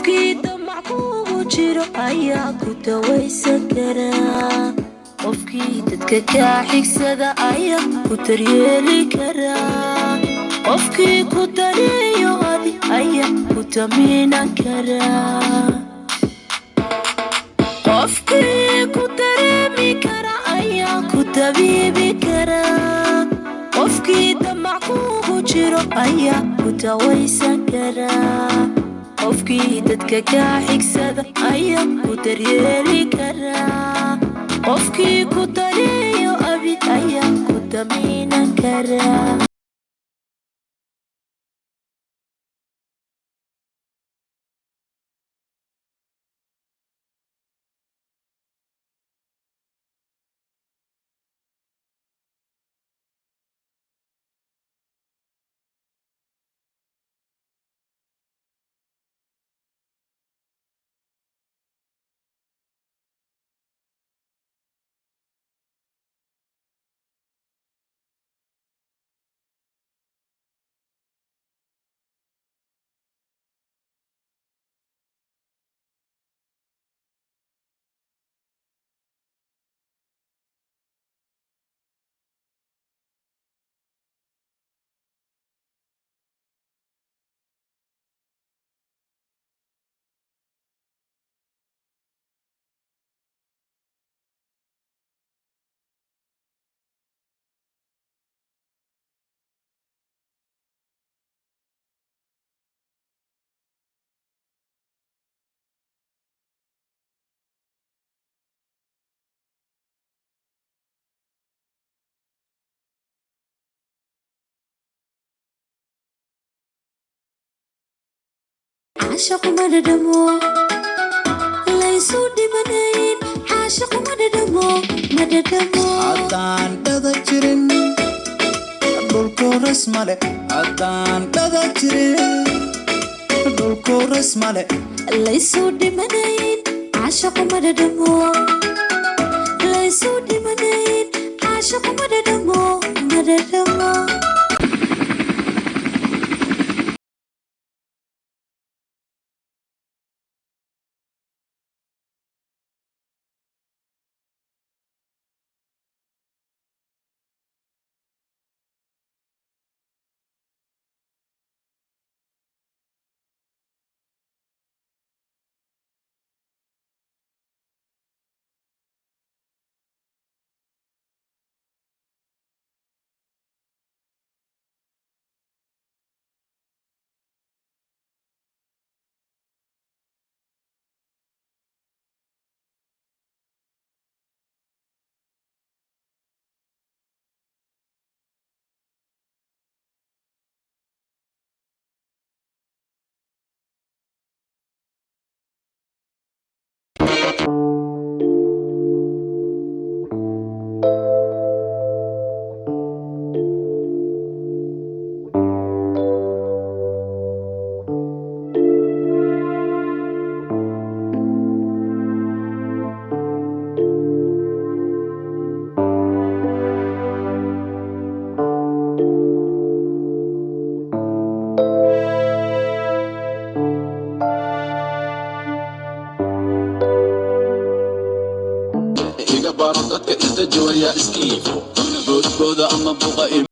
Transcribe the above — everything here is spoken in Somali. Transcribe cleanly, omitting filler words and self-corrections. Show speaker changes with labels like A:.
A: qofkii damac kugu jiro ayaa ku dawaysan karaa qofkii dadka kaa xigsada ayaa ku daryeeli karaa qofkii ku daneeyo adi ayaa ku damiinan karaa qofkii ku dareemi kara ayaa ku dabiibi karaa qofkii damac kugu jiro ayaa ku dawaysan karaa qofkii dadka kaa xigsada ayaa ku daryeeli karaa qofkii ku daneeyo abid ayaa ku damiinan karaa عاشق مددمو ليسو دمنين عاشق مددمو
B: haddaan dhada jirin dhulku ras male haddaan dhada jirin dhulku ras male
A: ليسو دمنين عاشق مددمو ليسو دمنين عاشق مددمو
C: baaro dadka inta jooya iskiifo boodbooda ama buqa